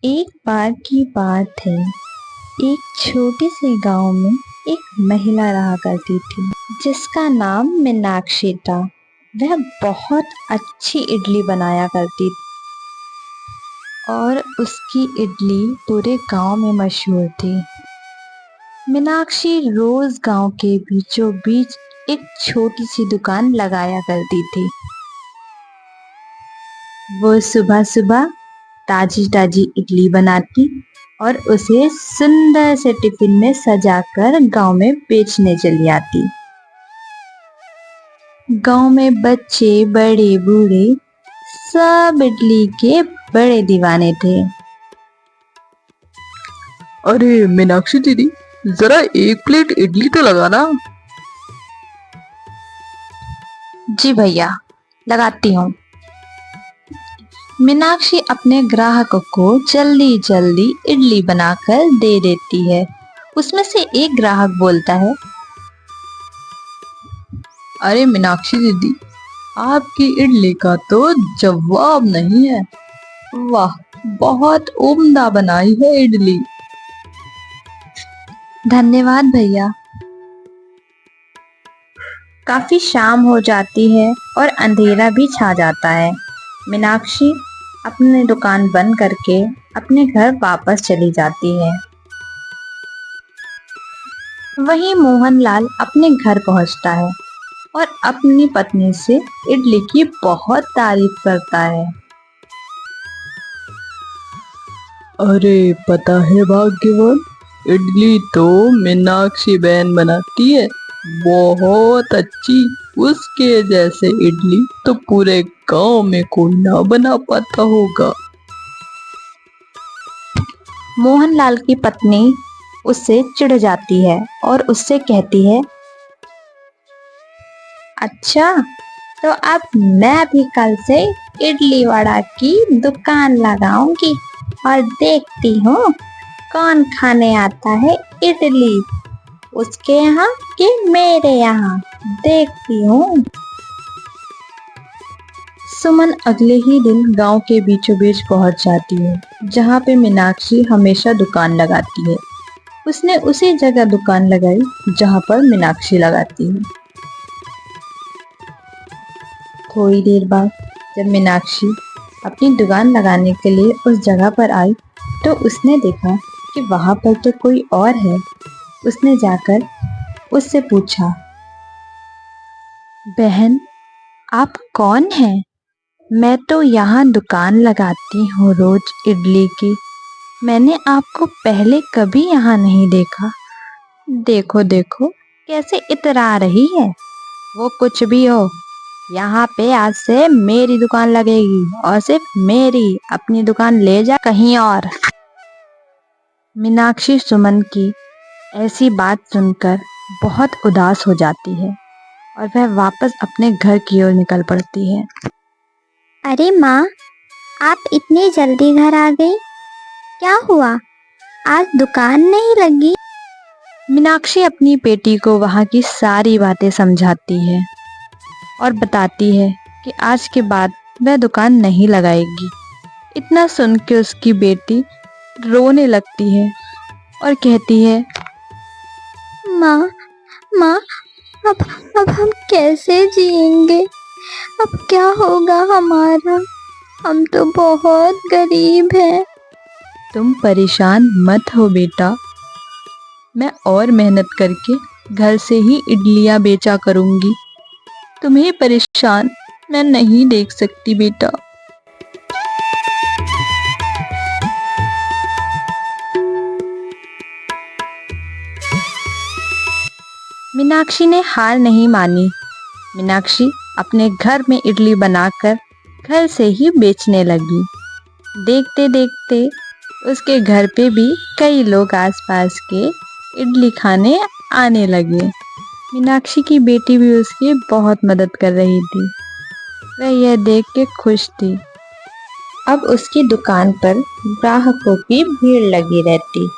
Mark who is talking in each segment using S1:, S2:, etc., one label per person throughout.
S1: एक बार की बात है। एक छोटे से गांव में एक महिला रहा करती थी जिसका नाम मीनाक्षी था। वह बहुत अच्छी इडली बनाया करती थी और उसकी इडली पूरे गांव में मशहूर थी। मीनाक्षी रोज गांव के बीचों बीच एक छोटी सी दुकान लगाया करती थी। वो सुबह सुबह ताजी ताजी इडली बनाती और उसे सुंदर से टिफिन में सजाकर गांव में बेचने चली आती। गांव में बच्चे बड़े बूढ़े सब इडली के बड़े दीवाने थे।
S2: अरे मीनाक्षी दीदी, जरा एक प्लेट इडली तो लगाना।
S1: जी भैया, लगाती हूँ। मीनाक्षी अपने ग्राहकों को जल्दी जल्दी इडली बनाकर दे देती है। उसमें से एक ग्राहक बोलता है,
S2: अरे मीनाक्षी दीदी, आपकी इडली का तो जवाब नहीं है। वाह, बहुत उम्दा बनाई है इडली।
S1: धन्यवाद भैया। काफी शाम हो जाती है और अंधेरा भी छा जाता है। मीनाक्षी अपनी दुकान बंद करके अपने घर वापस चली जाती है। वहीं मोहनलाल अपने घर पहुंचता है और अपनी पत्नी से इडली की बहुत तारीफ करता है।
S2: अरे पता है भाग्यवान, इडली तो मीनाक्षी बहन बनाती है, बहुत अच्छी। उसके जैसे इडली तो पूरे गांव में कोई ना बना पाता होगा।
S1: मोहनलाल की पत्नी उससे चिढ़ जाती है और उससे कहती है, अच्छा, तो अब मैं भी कल से इडली वड़ा की दुकान लगाऊंगी और देखती हूँ कौन खाने आता है इडली, उसके यहाँ कि मेरे यहाँ, देखती हूँ। सुमन अगले ही दिन गांव के बीचों बीच पहुंच जाती है जहाँ पे मीनाक्षी हमेशा दुकान लगाती है। उसने उसी जगह दुकान लगाई जहाँ पर मीनाक्षी लगाती है। थोड़ी देर बाद जब मीनाक्षी अपनी दुकान लगाने के लिए उस जगह पर आई तो उसने देखा कि वहां पर तो कोई और है। उसने जाकर उससे पूछा, बहन, आप कौन हैं? मैं तो यहाँ दुकान लगाती हूँ रोज इडली की। मैंने आपको पहले कभी यहाँ नहीं देखा। देखो देखो कैसे इतरा रही है। वो कुछ भी हो, यहाँ पे आज से मेरी दुकान लगेगी और सिर्फ मेरी। अपनी दुकान ले जा कहीं और। मीनाक्षी सुमन की ऐसी बात सुनकर बहुत उदास हो जाती है और वह वापस अपने घर की ओर निकल पड़ती है।
S3: अरे माँ, आप इतनी जल्दी घर आ गई? क्या हुआ, आज दुकान नहीं लगी?
S1: मीनाक्षी अपनी बेटी को वहाँ की सारी बातें समझाती है और बताती है कि आज के बाद वह दुकान नहीं लगाएगी। इतना सुन के उसकी बेटी रोने लगती है और कहती है,
S3: माँ, माँ, अब अब हम कैसे जिएंगे? अब क्या होगा हमारा? हम तो बहुत गरीब हैं।
S1: तुम परेशान मत हो बेटा, मैं और मेहनत करके घर से ही इडलियां बेचा करूंगी। तुम्हें परेशान मैं नहीं देख सकती बेटा। मीनाक्षी ने हार नहीं मानी। मीनाक्षी अपने घर में इडली बनाकर घर से ही बेचने लगी। देखते देखते उसके घर पे भी कई लोग आसपास के इडली खाने आने लगे। मीनाक्षी की बेटी भी उसकी बहुत मदद कर रही थी। वह यह देख के खुश थी। अब उसकी दुकान पर ग्राहकों की भीड़ लगी रहती।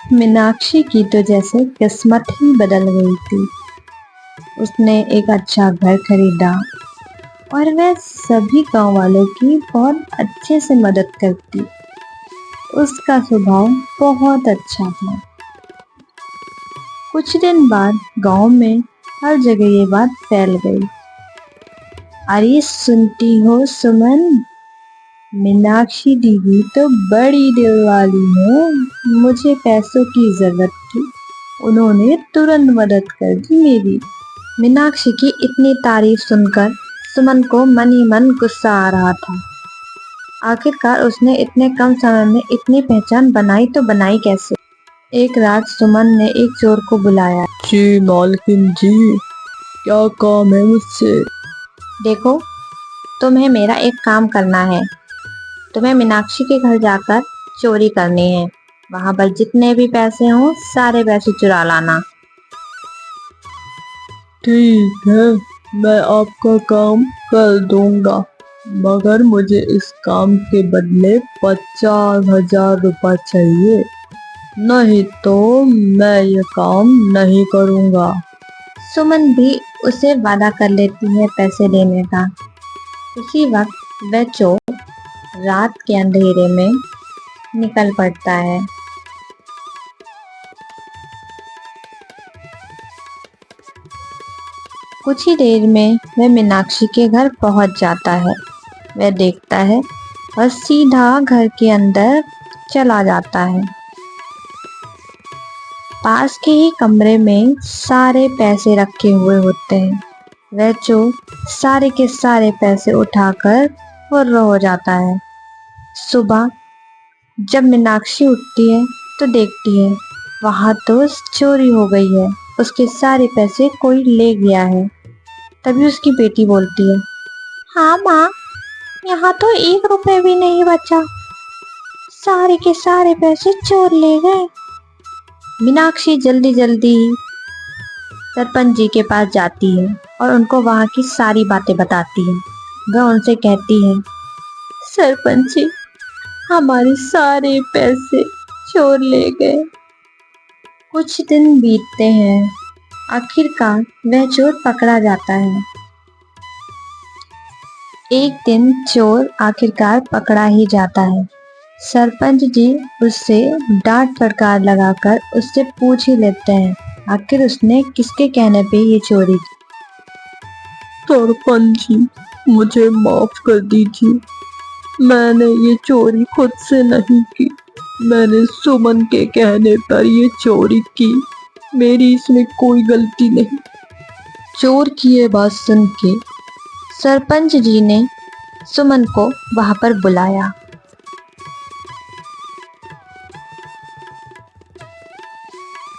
S1: मीनाक्षी की तो जैसे किस्मत ही बदल गई थी। उसने एक अच्छा घर खरीदा और वह सभी गांव वालों की बहुत अच्छे से मदद करती। उसका स्वभाव बहुत अच्छा था। कुछ दिन बाद गांव में हर जगह ये बात फैल गई। अरे सुनती हो सुमन, मीनाक्षी दीदी तो बड़ी दिल वाली है। मुझे पैसों की जरूरत थी, उन्होंने तुरंत मदद कर दी मेरी। मीनाक्षी की इतनी तारीफ सुनकर सुमन को मन ही मन गुस्सा आ रहा था। आखिरकार उसने इतने कम समय में इतनी पहचान बनाई तो बनाई कैसे। एक रात सुमन ने एक चोर को बुलाया।
S2: जी मालकिन जी, क्या काम है मुझसे?
S1: देखो, तुम्हें मेरा एक काम करना है। तुम्हें मीनाक्षी के घर जाकर चोरी करनी है। वहां पर जितने भी पैसे हों सारे पैसे चुरा लाना।
S2: ठीक है, मैं आपका काम कर दूंगा, मगर मुझे इस काम के बदले 50,000 रुपये चाहिए, नहीं तो मैं ये काम नहीं करूंगा।
S1: सुमन भी उसे वादा कर लेती है पैसे देने का। उसी वक्त वह चोर रात के अंधेरे में निकल पड़ता है। कुछ ही देर में वह मीनाक्षी के घर पहुंच जाता है। वह देखता है और सीधा घर के अंदर चला जाता है। पास के ही कमरे में सारे पैसे रखे हुए होते हैं। वह चोर सारे के सारे पैसे उठाकर फुर्र हो जाता है। सुबह जब मीनाक्षी उठती है तो देखती है वहां तो चोरी हो गई है। उसके सारे पैसे कोई ले गया है। तभी उसकी बेटी बोलती है, हाँ माँ, यहाँ तो 1 रुपए भी नहीं बचा, सारे के सारे पैसे चोर ले गए। मीनाक्षी जल्दी जल्दी सरपंच जी के पास जाती है और उनको वहां की सारी बातें बताती है। वह उनसे कहती है, सरपंच जी, हमारे सारे पैसे चोर ले गए। कुछ दिन बीतते हैं। आखिरकार वह चोर पकड़ा जाता है। एक दिन चोर आखिरकार पकड़ा ही जाता है। सरपंच जी उससे डांट फटकार लगाकर उससे पूछ ही लेते हैं आखिर उसने किसके कहने पे ये चोरी की।
S2: सरपंच जी, मुझे माफ कर दीजिए, मैंने ये चोरी खुद से नहीं की, मैंने सुमन के कहने पर ये चोरी की, मेरी इसमें कोई गलती नहीं।
S1: चोर की ये बात सुन के सरपंच जी ने सुमन को वहां पर बुलाया।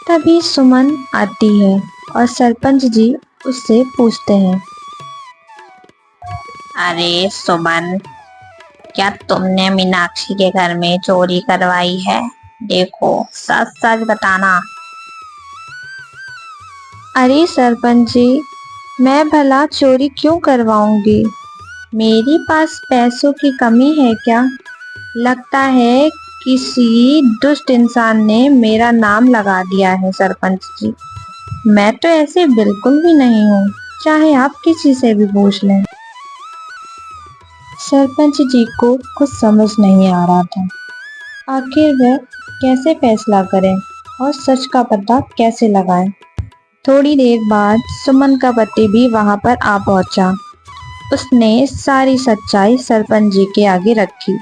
S1: तभी सुमन आती है और सरपंच जी उससे पूछते हैं, अरे सुमन, क्या तुमने मीनाक्षी के घर में चोरी करवाई है? देखो, सच सच बताना। अरे सरपंच जी, मैं भला चोरी क्यों करवाऊंगी? मेरे पास पैसों की कमी है क्या? लगता है किसी दुष्ट इंसान ने मेरा नाम लगा दिया है सरपंच जी। मैं तो ऐसे बिल्कुल भी नहीं हूँ, चाहे आप किसी से भी पूछ लें। सरपंच जी को कुछ समझ नहीं आ रहा था। आखिर वह कैसे फैसला करें और सच का पता कैसे लगाएं। थोड़ी देर बाद सुमन का पति भी वहां पर आ पहुंचा। उसने सारी सच्चाई सरपंच जी के आगे रखी।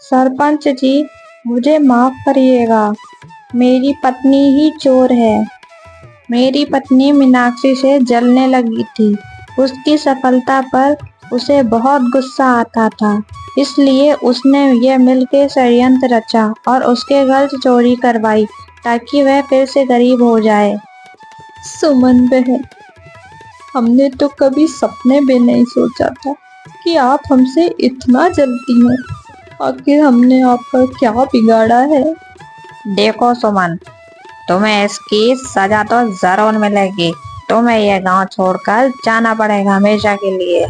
S1: सरपंच जी, मुझे माफ करिएगा, मेरी पत्नी ही चोर है। मेरी पत्नी मीनाक्षी से जलने लगी थी। उसकी सफलता पर उसे बहुत गुस्सा आता था, इसलिए उसने यह मिलकर षड्यंत्र रचा और उसके घर से चोरी करवाई ताकि वह फिर से गरीब हो जाए।
S2: सुमन बहन, हमने तो कभी सपने में नहीं सोचा था कि आप हमसे इतना जलती हैं। आखिर हमने आपका क्या बिगाड़ा है?
S1: देखो सुमन, तुम्हें इसकी सजा तो जरूर मिलेगी। तुम्हें यह गांव छोड़कर जाना पड़ेगा हमेशा के लिए।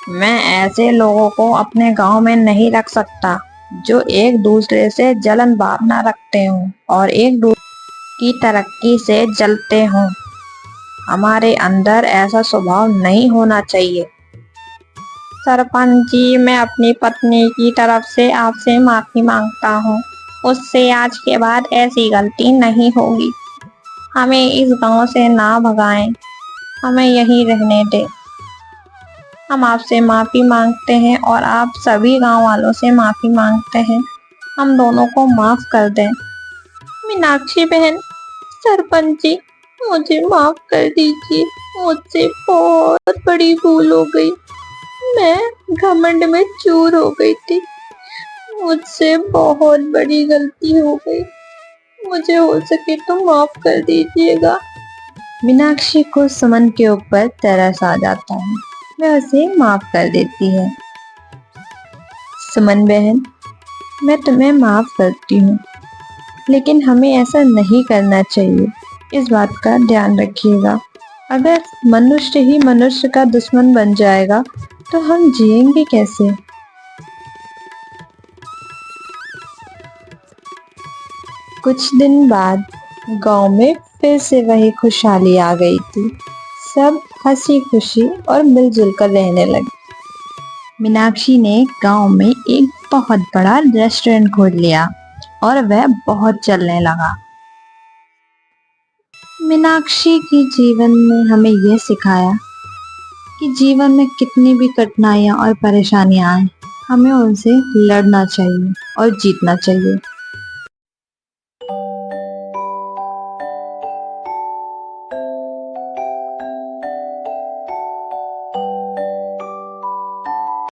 S1: मैं ऐसे लोगों को अपने गांव में नहीं रख सकता। जो एक दूसरे से जलन भावना रखते हों और एक दूसरे की तरक्की से जलते हों। हमारे अंदर ऐसा स्वभाव नहीं होना चाहिए। सरपंच जी, मैं अपनी पत्नी की तरफ से आपसे माफी मांगता हूँ। उससे आज के बाद ऐसी गलती नहीं होगी। हमें इस गांव से ना भगाएं, हमें यहीं रहने दें। हम आपसे माफी मांगते हैं और आप सभी गांव वालों से माफी मांगते हैं। हम दोनों को माफ कर दें। मीनाक्षी बहन, सरपंच जी, मुझे माफ कर दीजिए। मुझसे बहुत बड़ी भूल हो गई। मैं घमंड में चूर हो गई थी। मुझसे बहुत बड़ी गलती हो गई। मुझे हो सके तो माफ कर दीजिएगा। मीनाक्षी को सुमन के ऊपर तरस आ जाता है। वह उसे माफ कर देती है। सुमन बहन, मैं तुम्हें माफ करती हूँ, लेकिन हमें ऐसा नहीं करना चाहिए। इस बात का ध्यान रखिएगा। अगर मनुष्य ही मनुष्य का दुश्मन बन जाएगा तो हम जिएंगे कैसे? कुछ दिन बाद गांव में फिर से वही खुशहाली आ गई थी। सब हंसी खुशी और मिलजुल कर रहने लगे। मीनाक्षी ने गांव में एक बहुत बड़ा रेस्टोरेंट खोल लिया और वह बहुत चलने लगा। मीनाक्षी की जीवन ने हमें यह सिखाया कि जीवन में कितनी भी कठिनाइयां और परेशानियां आए, हमें उनसे लड़ना चाहिए और जीतना चाहिए।